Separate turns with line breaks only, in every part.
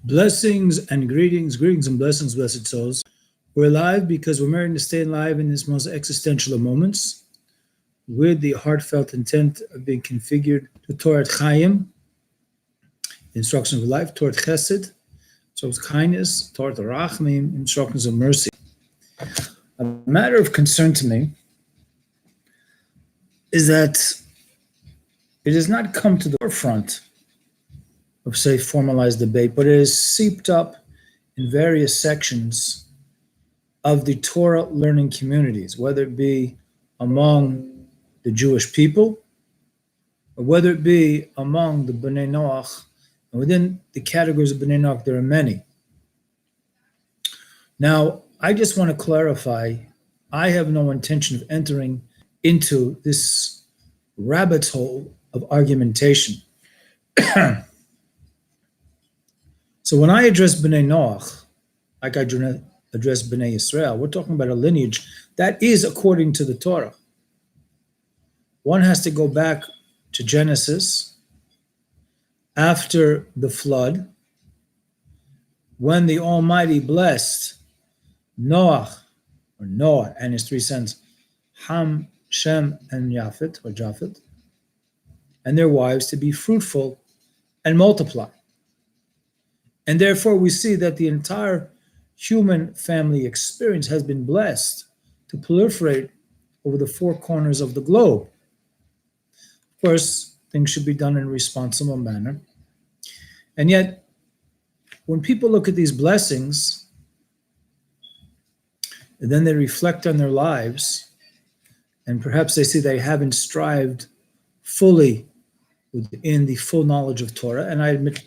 Blessings and greetings and blessings, blessed souls. We're alive because we're meant to stay alive in this most existential of moments with the heartfelt intent of being configured to Torah Chaim, instructions of life, Torah Chesed, so it's kindness, Torah Rachmim, instructions of mercy. A matter of concern to me is that it has not come to the forefront of, say, formalized debate, but it has seeped up in various sections of the Torah learning communities, whether it be among the Jewish people, or whether it be among the Bnei Noach, and within the categories of Bnei Noach, there are many. Now, I just want to clarify, I have no intention of entering into this rabbit hole of argumentation. So when I address Bnei Noach, like I address Bnei Yisrael, we're talking about a lineage that is according to the Torah. One has to go back to Genesis after the flood, when the Almighty blessed Noah and his three sons, Ham, Shem, and Japheth, and their wives to be fruitful and multiply. And therefore we see that the entire human family experience has been blessed to proliferate over the four corners of the globe. Of course, things should be done in a responsible manner. And yet, when people look at these blessings, and then they reflect on their lives, and perhaps they see they haven't strived fully within the full knowledge of Torah, and I admit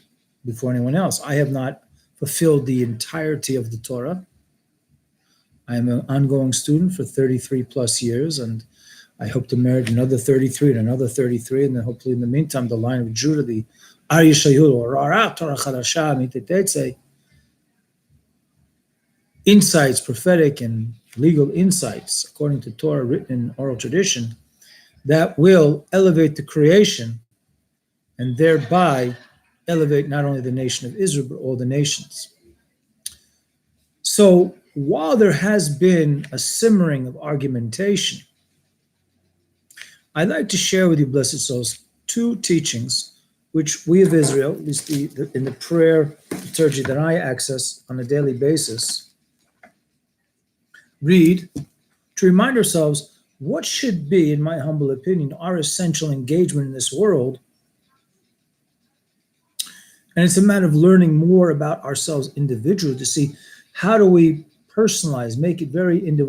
before anyone else, I have not fulfilled the entirety of the Torah. I am an ongoing student for 33 plus years, and I hope to merit another 33 and another 33, and then hopefully in the meantime, the line of Judah, the Ar Yishayul, or Ara Torah Chadasha, Mitetetze, insights, prophetic and legal insights, according to Torah written in oral tradition, that will elevate the creation and thereby elevate not only the nation of Israel, but all the nations. So while there has been a simmering of argumentation, I'd like to share with you, blessed souls, two teachings which we of Israel, at least in the prayer liturgy that I access on a daily basis, read to remind ourselves what should be, in my humble opinion, our essential engagement in this world. And it's a matter of learning more about ourselves individually to see how do we personalize, make it very an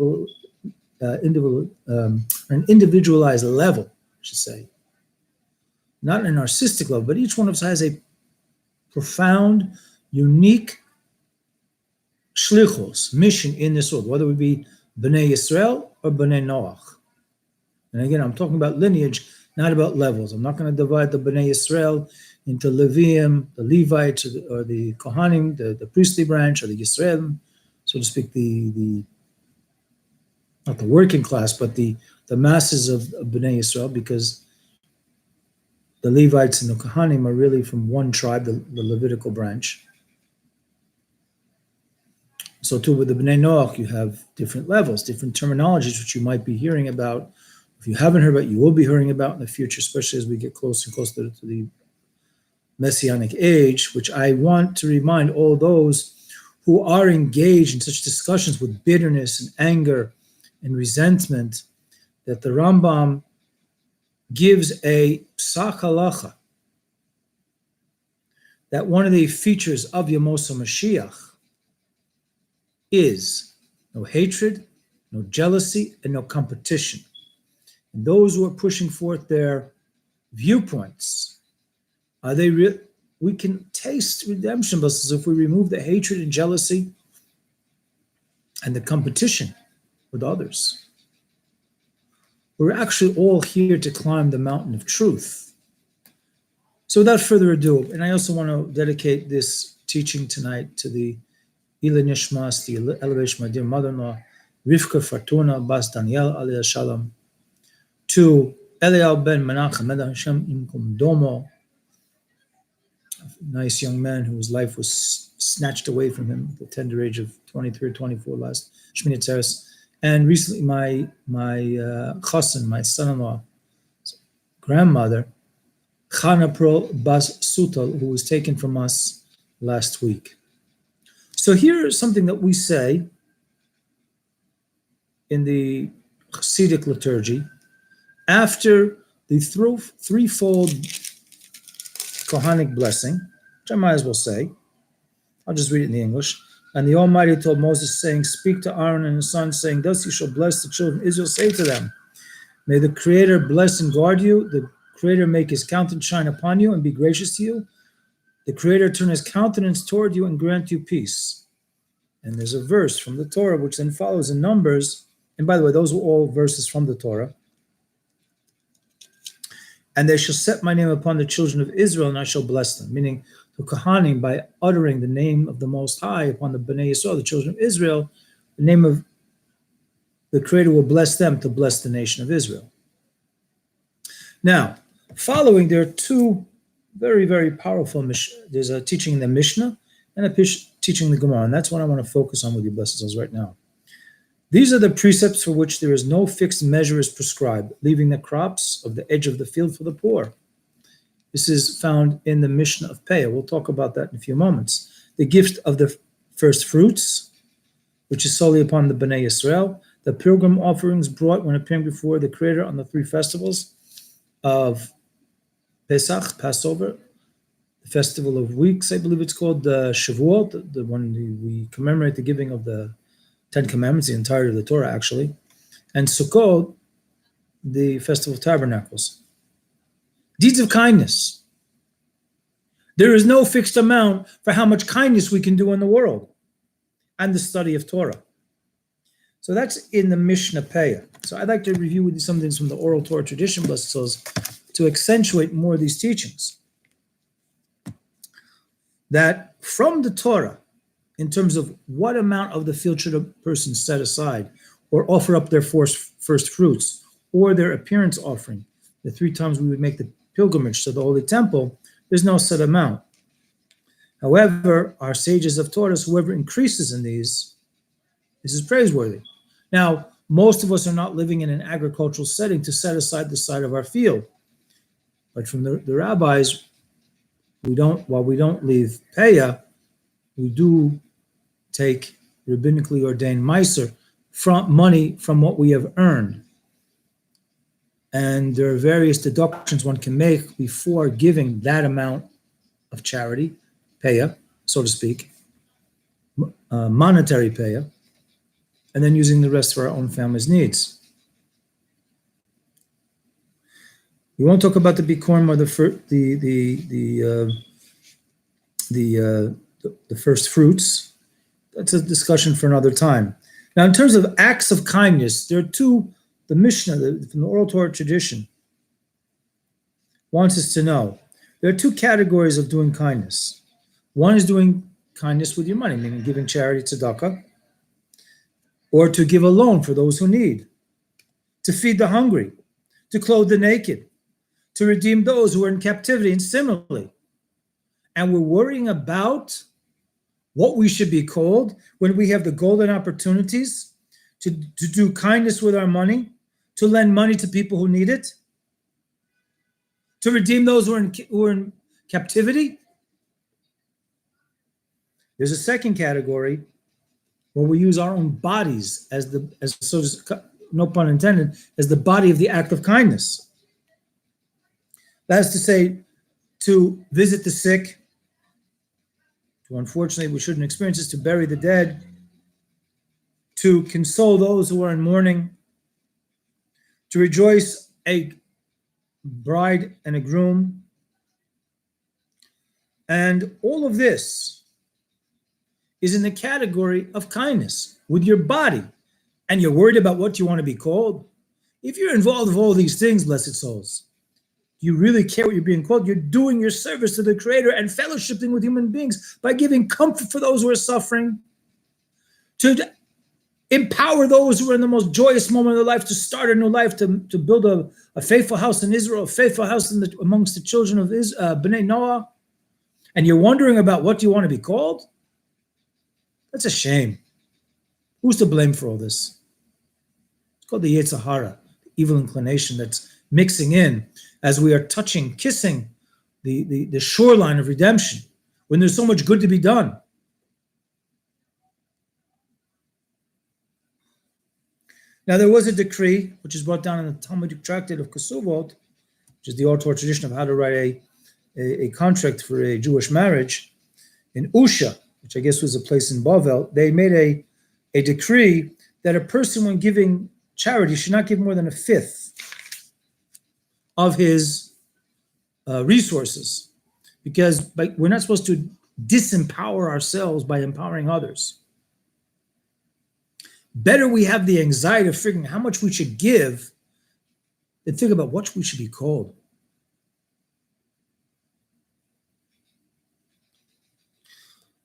individualized level, I should say. Not an narcissistic level, but each one of us has a profound, unique shlichus, mission in this world, whether it be Bnei Yisrael or Bnei Noach. And again, I'm talking about lineage, not about levels. I'm not going to divide the Bnei Yisrael into Levium, the Levites, or the Kohanim, the priestly branch, or the Yisrael, so to speak, the not the working class, but the masses of Bnei Yisrael, because the Levites and the Kohanim are really from one tribe, the Levitical branch. So too with the Bnei Noach, you have different levels, different terminologies, which you might be hearing about. If you haven't heard about, you will be hearing about in the future, especially as we get closer and closer to the Messianic age, which I want to remind all those who are engaged in such discussions with bitterness and anger and resentment, that the Rambam gives a psak halacha, that one of the features of Yemos HaMashiach is no hatred, no jealousy, and no competition. And those who are pushing forth their viewpoints, are they real? We can taste redemption, but if we remove the hatred and jealousy and the competition with others. We're actually all here to climb the mountain of truth. So without further ado, and I also want to dedicate this teaching tonight to the Ila Nishmas, the elevation of my dear mother-in-law, Rivka Fortuna Bas Daniel Aliyah Shalom, to Eliel ben Menachem Med Hashem Imkum Domo, nice young man whose life was snatched away from him at the tender age of 23 or 24 last Shmini Atzeres. And recently my chassan, my son-in-law, grandmother, Chana Pearl Bas Sutal, who was taken from us last week. So here is something that we say in the Hasidic liturgy after the threefold Kohanic blessing, which I might as well say. I'll just read it in the English. And the Almighty told Moses, saying, speak to Aaron and his sons, saying, thus you shall bless the children of Israel. Say to them, may the Creator bless and guard you. The Creator make his countenance shine upon you and be gracious to you. The Creator turn his countenance toward you and grant you peace. And there's a verse from the Torah which then follows in Numbers. And by the way, those were all verses from the Torah. And they shall set my name upon the children of Israel, and I shall bless them. Meaning, the Kohanim, by uttering the name of the Most High upon the Bnei Yisrael, the children of Israel, the name of the Creator will bless them to bless the nation of Israel. Now, following, there are two very, very powerful, there's a teaching in the Mishnah and a teaching in the Gemara, and that's what I want to focus on with you, blessed souls, right now. These are the precepts for which there is no fixed measure is prescribed, leaving the crops of the edge of the field for the poor. This is found in the Mishnah of Peah. We'll talk about that in a few moments. The gift of the first fruits, which is solely upon the Bnei Yisrael. The pilgrim offerings brought when appearing before the Creator on the three festivals of Pesach, Passover, the Festival of Weeks, I believe it's called, the Shavuot, the one we commemorate the giving of the Ten Commandments, the entirety of the Torah, actually, and Sukkot, the Festival of Tabernacles. Deeds of kindness. There is no fixed amount for how much kindness we can do in the world, and the study of Torah. So that's in the Mishnah Peah. So I'd like to review with you some things from the oral Torah tradition, blessed souls, to accentuate more of these teachings. That from the Torah, in terms of what amount of the field should a person set aside or offer up their first fruits or their appearance offering, the 3 times we would make the pilgrimage to the Holy Temple, there's no set amount. However, our sages have taught us whoever increases in these, this is praiseworthy. Now, most of us are not living in an agricultural setting to set aside the side of our field. But from the rabbis, while we don't leave Peah, we do take rabbinically ordained meiser from money from what we have earned. And there are various deductions one can make before giving that amount of charity, Peah, so to speak, monetary Peah, and then using the rest for our own family's needs. We won't talk about the Bikurim or the first fruits. That's a discussion for another time. Now, in terms of acts of kindness, there are two. The Mishnah, from the oral Torah tradition, wants us to know there are 2 categories of doing kindness. One is doing kindness with your money, meaning giving charity, tzedakah, or to give a loan for those who need, to feed the hungry, to clothe the naked, to redeem those who are in captivity, and similarly. And we're worrying about what we should be called when we have the golden opportunities to do kindness with our money, to lend money to people who need it, to redeem those who are in captivity. There's a second category where we use our own bodies as no pun intended, as the body of the act of kindness. That is to say, to visit the sick, to, unfortunately, we shouldn't experience this, to bury the dead, to console those who are in mourning, to rejoice a bride and a groom. And all of this is in the category of kindness with your body. And you're worried about what you want to be called? If you're involved with all these things, blessed souls, you really care what you're being called. You're doing your service to the Creator and fellowshipping with human beings by giving comfort for those who are suffering, to empower those who are in the most joyous moment of their life to start a new life, to build a faithful house in Israel, a faithful house amongst the children of Bnei Noah, and you're wondering about what you want to be called, that's a shame. Who's to blame for all this? It's called the Yetzer Hara, the evil inclination that's mixing in as we are touching, kissing the shoreline of redemption when there's so much good to be done. Now, there was a decree, which is brought down in the Talmudic tractate of Kesuvot, which is the oral Torah tradition of how to write a contract for a Jewish marriage. In Usha, which I guess was a place in Bavel, they made a decree that a person, when giving charity, should not give more than a fifth of his resources, because we're not supposed to disempower ourselves by empowering others. Better we have the anxiety of figuring how much we should give than think about what we should be called.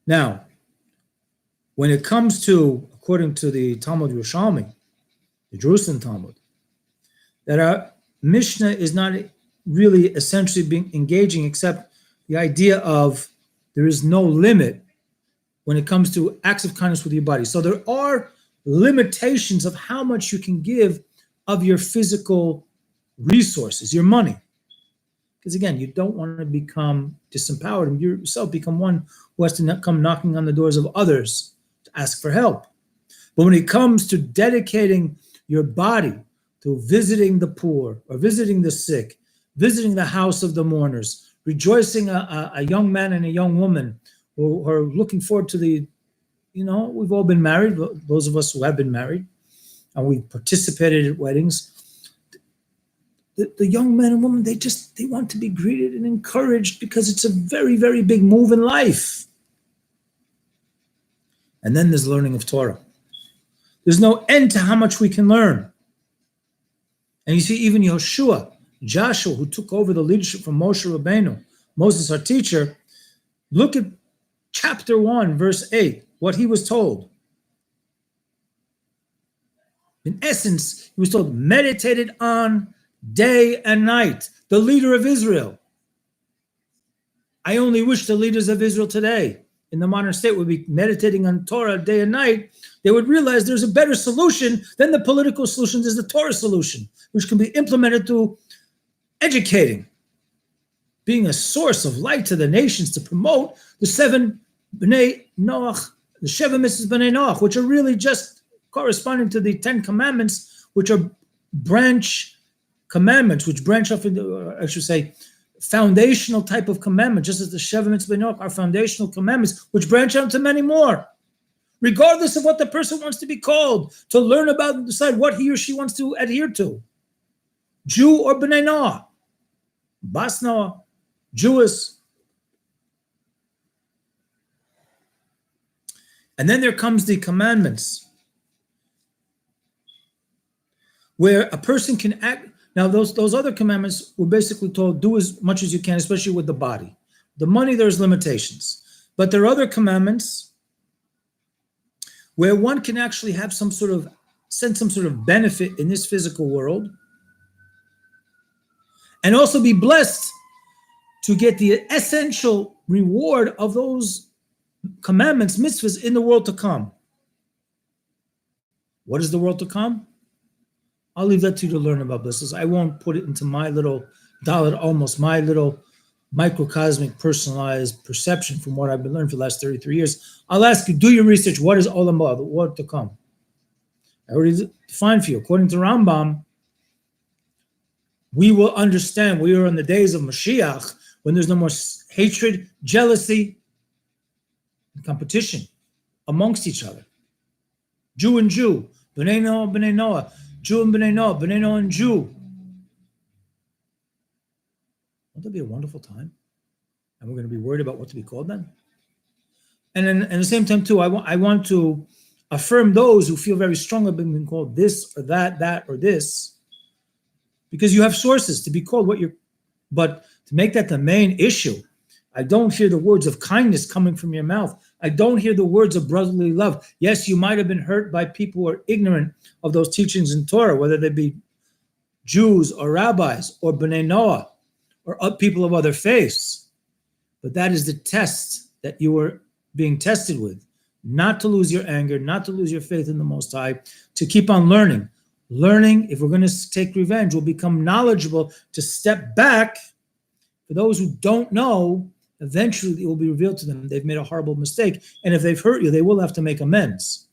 Now, when it comes to, according to the Talmud Yerushalmi, the Jerusalem Talmud, that our Mishnah is not really essentially being engaging except the idea of there is no limit when it comes to acts of kindness with your body. So there are limitations of how much you can give of your physical resources, your money. Because again, you don't want to become disempowered and you yourself become one who has to come knocking on the doors of others to ask for help. But when it comes to dedicating your body to visiting the poor or visiting the sick, visiting the house of the mourners, rejoicing a young man and a young woman who are looking forward to the, we've all been married, those of us who have been married, and we've participated at weddings. The young men and women, they want to be greeted and encouraged because it's a very, very big move in life. And then there's learning of Torah. There's no end to how much we can learn. And you see, even Joshua, who took over the leadership from Moshe Rabbeinu, Moses, our teacher, look at chapter 1, verse 8, what he was told. In essence, he was told, meditated on day and night, the leader of Israel. I only wish the leaders of Israel today in the modern state would be meditating on Torah day and night. They would realize there's a better solution than the political solution. There's the Torah solution, which can be implemented through educating, being a source of light to the nations to promote the 7 B'nai Noach, the Sheva Mitzvahs B'nai Noach, which are really just corresponding to the 10 commandments, which are branch commandments, which branch off into, I should say, foundational type of commandment, just as the Sheva Mitzvahs B'nai Noach are foundational commandments, which branch out to many more. Regardless of what the person wants to be called, to learn about and decide what he or she wants to adhere to. Jew or B'nai Noah, Bas Noah, Jewish. And then there comes the commandments, where a person can act. Now, those other commandments were basically told, do as much as you can, especially with the body. The money, there's limitations. But there are other commandments where one can actually have some sort of benefit in this physical world, and also be blessed to get the essential reward of those commandments, mitzvahs, in the world to come. What is the world to come? I'll leave that to you to learn about blessings. I won't put it into my little my little microcosmic personalized perception from what I've been learning for the last 33 years. I'll ask you, do your research. What is Olam Haba, the world to come? I already defined for you. According to Rambam, we will understand we are in the days of Mashiach when there's no more hatred, jealousy, and competition amongst each other. Jew and Jew, B'nai Noah, Jew and B'nai Noah and Jew. Won't that be a wonderful time? And we're going to be worried about what to be called then? And then at the same time, too, I want to affirm those who feel very strongly being called this or that or this, because you have sources to be called what you're, but to make that the main issue, I don't hear the words of kindness coming from your mouth. I don't hear the words of brotherly love. Yes, you might have been hurt by people who are ignorant of those teachings in Torah, whether they be Jews or rabbis or B'nai Noah or people of other faiths. but that is the test that you are being tested with. Not to lose your anger, not to lose your faith in the Most High, to keep on learning. Learning, if we're going to take revenge, we'll become knowledgeable to step back. For those who don't know, eventually it will be revealed to them they've made a horrible mistake. And if they've hurt you, they will have to make amends.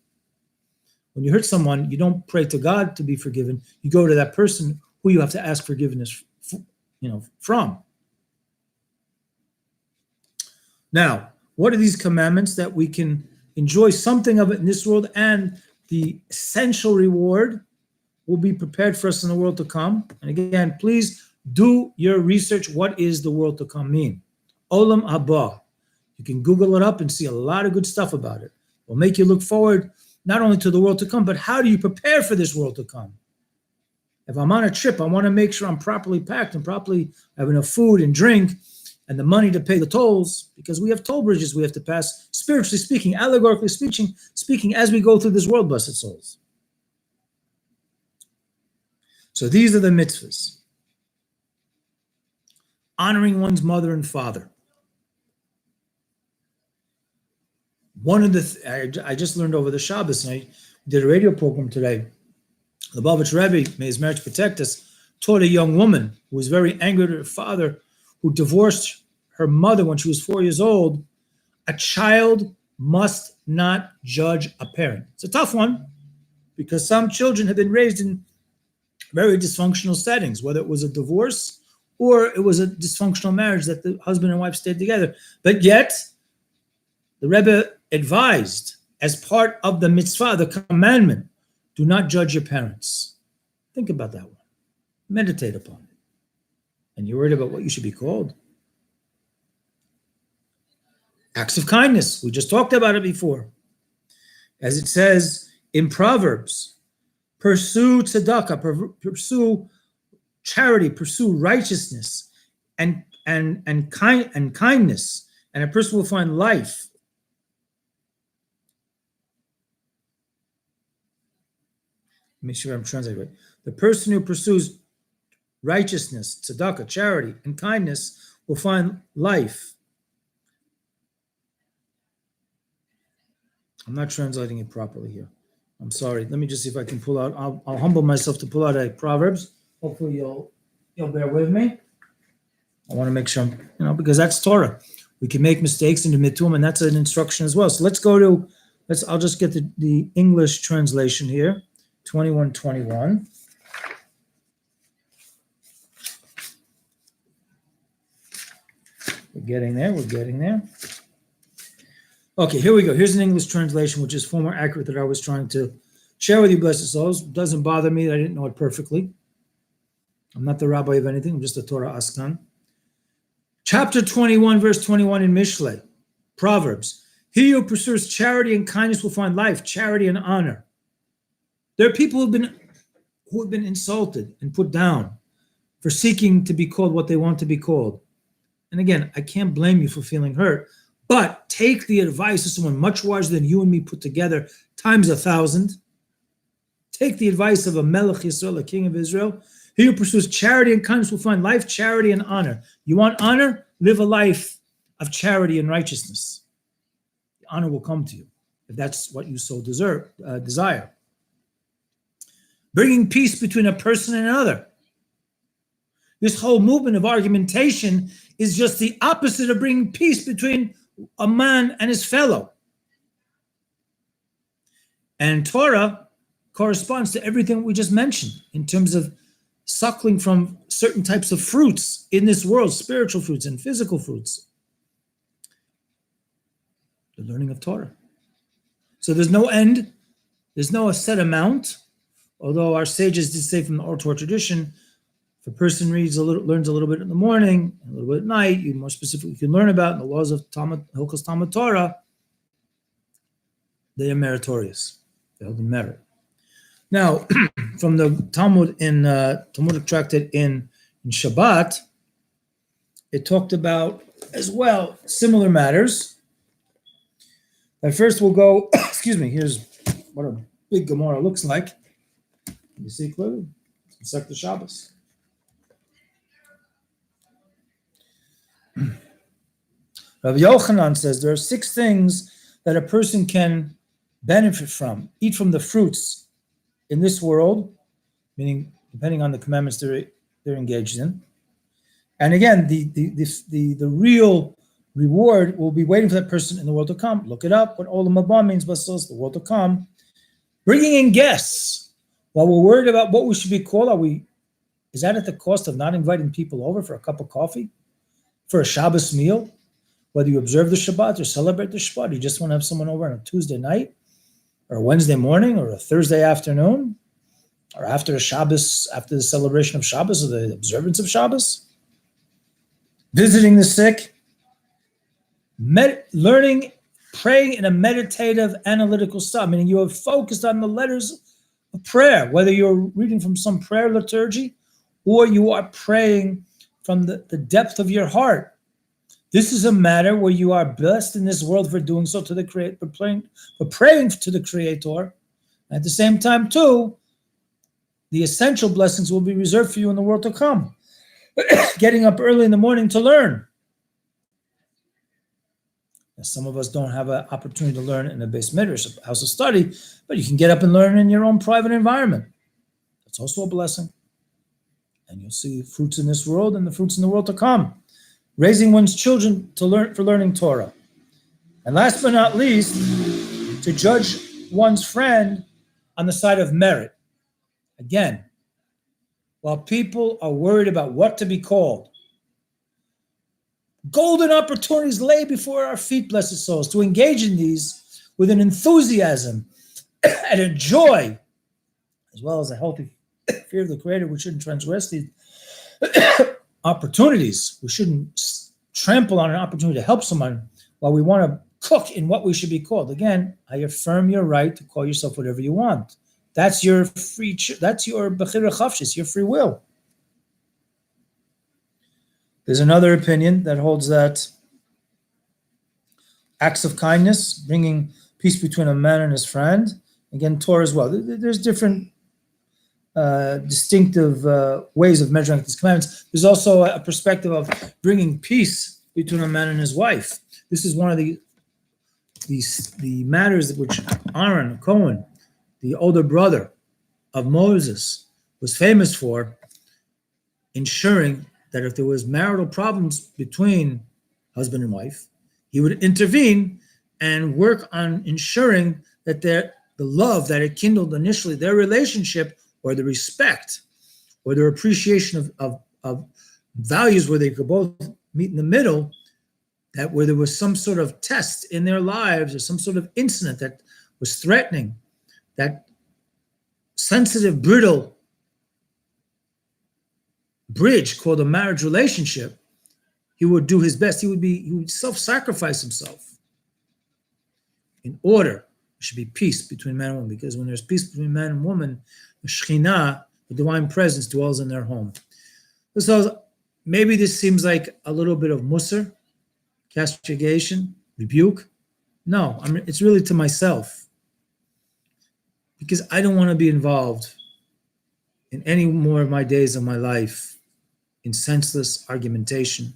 When you hurt someone, you don't pray to God to be forgiven. You go to that person who you have to ask forgiveness from. Now, what are these commandments that we can enjoy something of it in this world, and the essential reward will be prepared for us in the world to come? And again, please do your research. What is the world to come mean? Olam haba. You can Google it up and see a lot of good stuff about it. It will make you look forward not only to the world to come, but how do you prepare for this world to come? If I'm on a trip, I want to make sure I'm properly packed and properly have enough food and drink and the money to pay the tolls, because we have toll bridges we have to pass, spiritually speaking, allegorically speaking, as we go through this world, blessed souls. So these are the mitzvahs. Honoring one's mother and father. One of the, I just learned over the Shabbos, and I did a radio program today. The Lubavitch Rebbe, may his marriage protect us, taught a young woman who was very angry at her father, who divorced her mother when she was 4 years old. A child must not judge a parent. It's a tough one, because some children have been raised in very dysfunctional settings, whether it was a divorce or it was a dysfunctional marriage that the husband and wife stayed together. But yet, the Rebbe advised, as part of the mitzvah, the commandment, do not judge your parents. Think about that one. Meditate upon it. And you're worried about what you should be called. Acts of kindness. We just talked about it before. As it says in Proverbs, pursue tzedakah, pursue charity, pursue righteousness and kindness, and a person will find life. Make sure I'm translating right. The person who pursues righteousness, tzedakah, charity, and kindness will find life. I'm not translating it properly here. I'm sorry. Let me just see if I can pull out. I'll humble myself to pull out a Proverbs. Hopefully you'll bear with me. I want to make sure because that's Torah. We can make mistakes in the mitum, and that's an instruction as well. So let's go to. I'll just get the English translation here. 21:21. We're getting there. Okay, here we go. Here's an English translation, which is far more accurate that I was trying to share with you, blessed souls. It doesn't bother me that I didn't know it perfectly. I'm not the rabbi of anything. I'm just a Torah askan. Chapter 21, verse 21 in Mishlei. Proverbs. He who pursues charity and kindness will find life, charity and honor. There are people who have been insulted and put down for seeking to be called what they want to be called. And again, I can't blame you for feeling hurt, but take the advice of someone much wiser than you and me put together times 1,000. Take the advice of a Melech Yisrael, a king of Israel. He who pursues charity and kindness will find life, charity, and honor. You want honor? Live a life of charity and righteousness. The honor will come to you if that's what you so desire. Bringing peace between a person and another. This whole movement of argumentation is just the opposite of bringing peace between a man and his fellow. And Torah corresponds to everything we just mentioned in terms of suckling from certain types of fruits in this world, spiritual fruits and physical fruits. The learning of Torah. So there's no end. There's no set amount. Although our sages did say from the oral Torah tradition, if a person learns a little bit in the morning, a little bit at night, you more specifically can learn about in the laws of Hilchos Talmud Torah, they are meritorious. They hold in merit. Now, from the Talmud in Talmudic tractate in Shabbat, it talked about as well similar matters. But first we'll go, here's what a big Gemara looks like. You see clearly? It's the Shabbos. Rabbi Yochanan says there are 6 things that a person can benefit from, eat from the fruits in this world, meaning depending on the commandments they're engaged in. And again, the real reward will be waiting for that person in the world to come. Look it up. What Olam Haba means, Basos, the world to come. Bringing in guests. While we're worried about what we should be called, is that at the cost of not inviting people over for a cup of coffee? For a Shabbos meal? Whether you observe the Shabbat or celebrate the Shabbat, you just want to have someone over on a Tuesday night, or a Wednesday morning, or a Thursday afternoon, or after a Shabbos, after the celebration of Shabbos or the observance of Shabbos. Visiting the sick, learning, praying in a meditative, analytical style, meaning you are focused on the letters of prayer, whether you're reading from some prayer liturgy or you are praying from the depth of your heart. This is a matter where you are blessed in this world for doing so to the Creator, for praying to the Creator. At the same time, too, the essential blessings will be reserved for you in the world to come. Getting up early in the morning to learn. Now, some of us don't have an opportunity to learn in a Beis Midrash, a house of study, but you can get up and learn in your own private environment. That's also a blessing. And you'll see fruits in this world and the fruits in the world to come. Raising one's children to learn for learning Torah. And last but not least, to judge one's friend on the side of merit. Again, while people are worried about what to be called, golden opportunities lay before our feet, blessed souls, to engage in these with an enthusiasm and a joy, as well as a healthy fear of the Creator. We shouldn't transgress these opportunities. We shouldn't trample on an opportunity to help someone while we want to cook in what we should be called. Again, I affirm your right to call yourself whatever you want. That's your that's your bechira chavshis, your free will. There's another opinion that holds that acts of kindness, bringing peace between a man and his friend. Again, Torah as well. There's different distinctive ways of measuring these commandments. There's also a perspective of bringing peace between a man and his wife. This is one of the matters which Aaron Cohen, the older brother of Moses, was famous for, ensuring that if there was marital problems between husband and wife, he would intervene and work on ensuring that the love that had kindled initially their relationship, or the respect, or their appreciation of values where they could both meet in the middle, that where there was some sort of test in their lives or some sort of incident that was threatening, that sensitive, brittle bridge called a marriage relationship, he would do his best. He would self-sacrifice himself in order there should be peace between man and woman, because when there's peace between man and woman, the Shekhinah, the divine presence, dwells in their home. So maybe this seems like a little bit of musar, castigation, rebuke. No, it's really to myself, because I don't want to be involved in any more of my days of my life in senseless argumentation,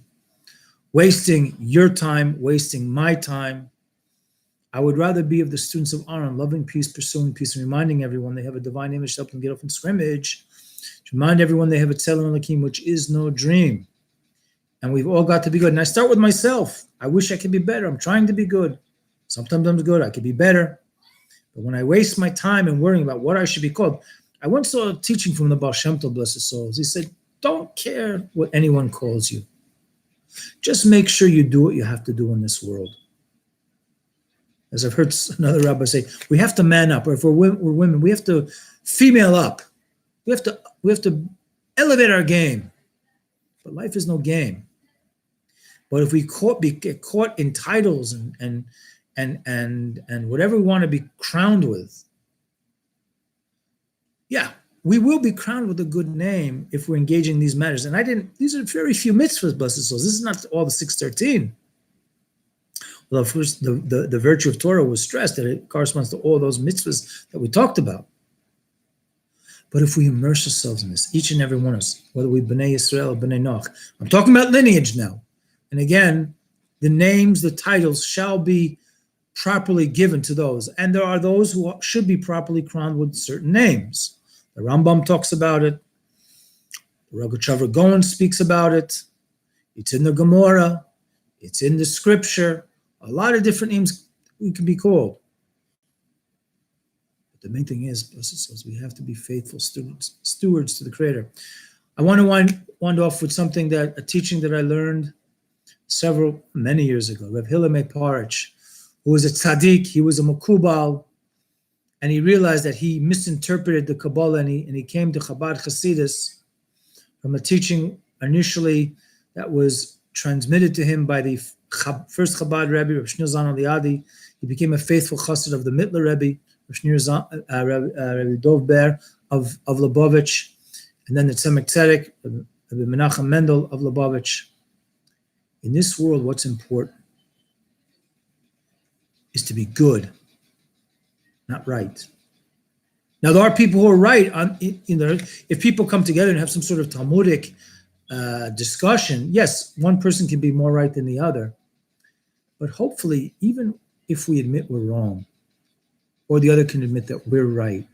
wasting your time, wasting my time. I would rather be of the students of Aaron, loving peace, pursuing peace, and reminding everyone they have a divine image to help them get off in scrimmage, to remind everyone they have a Tzelem Elokim, which is no dream. And we've all got to be good. And I start with myself. I wish I could be better. I'm trying to be good. Sometimes I'm good. I could be better. But when I waste my time in worrying about what I should be called, I once saw a teaching from the Baal Shem Tov, blessed souls. He said, don't care what anyone calls you. Just make sure you do what you have to do in this world. As I've heard another rabbi say, we have to man up. Or if we're women, we have to female up. We have to elevate our game. But life is no game. But if we get caught in titles and whatever we want to be crowned with, yeah, we will be crowned with a good name if we're engaging in these matters. And these are very few mitzvahs, blessed souls. This is not all the 613. Well, of course, the virtue of Torah was stressed, that it corresponds to all those mitzvahs that we talked about. But if we immerse ourselves in this, each and every one of us, whether we B'nai Yisrael or B'nai Noach, I'm talking about lineage now. And again, the names, the titles shall be properly given to those. And there are those who should be properly crowned with certain names. The Rambam talks about it. The Rogachover Goen speaks about it. It's in the Gemara. It's in the scripture. A lot of different names we can be called. But the main thing is, we have to be faithful stewards to the Creator. I want to wind off with a teaching that I learned many years ago. Rav Hillel Parich, who was a tzaddik, he was a makubal, and he realized that he misinterpreted the Kabbalah, and he came to Chabad Hasidus from a teaching initially that was transmitted to him by the first Chabad Rebbe, Rav Shneur Zalman Liadi. He became a faithful chassid of the Mittler Rebbe, Rabbi Dov Ber of Lubavitch, and then the Tzemach Tzedek, Rabbi Menachem Mendel of Lubavitch. In this world, what's important is to be good, not right. Now, there are people who are right. If people come together and have some sort of Talmudic discussion, yes, one person can be more right than the other. But hopefully, even if we admit we're wrong, or the other can admit that we're right,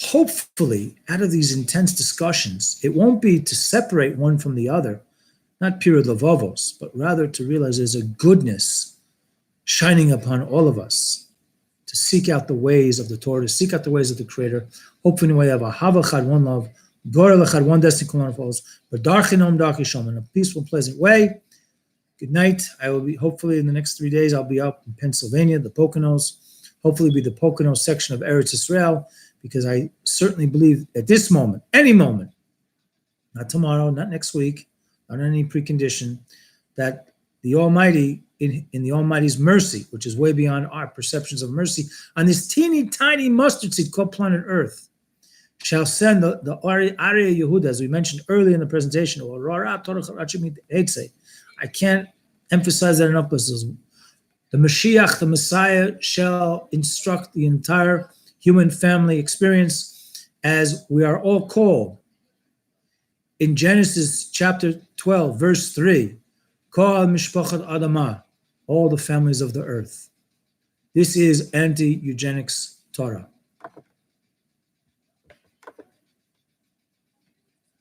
hopefully, out of these intense discussions, it won't be to separate one from the other, not pure levavos, but rather to realize there's a goodness shining upon all of us, to seek out the ways of the Torah, to seek out the ways of the Creator. Hopefully, we have a havachad, one love, Gora lechad, one destiny, kolon follows, but darchinom darkishom, in a peaceful, pleasant way. Good night. I will be, hopefully, in the next 3 days, I'll be up in Pennsylvania, the Poconos. Hopefully, be the Poconos section of Eretz Israel, because I certainly believe at this moment, any moment, not tomorrow, not next week, not any precondition, that the Almighty, in the Almighty's mercy, which is way beyond our perceptions of mercy, on this teeny tiny mustard seed called planet Earth, shall send the Arya Yehuda, as we mentioned earlier in the presentation, I can't emphasize that enough. The Mashiach, the Messiah, shall instruct the entire human family experience, as we are all called in Genesis chapter 12, verse 3, Kol Mishpachat Adamah, all the families of the earth. This is anti-eugenics Torah.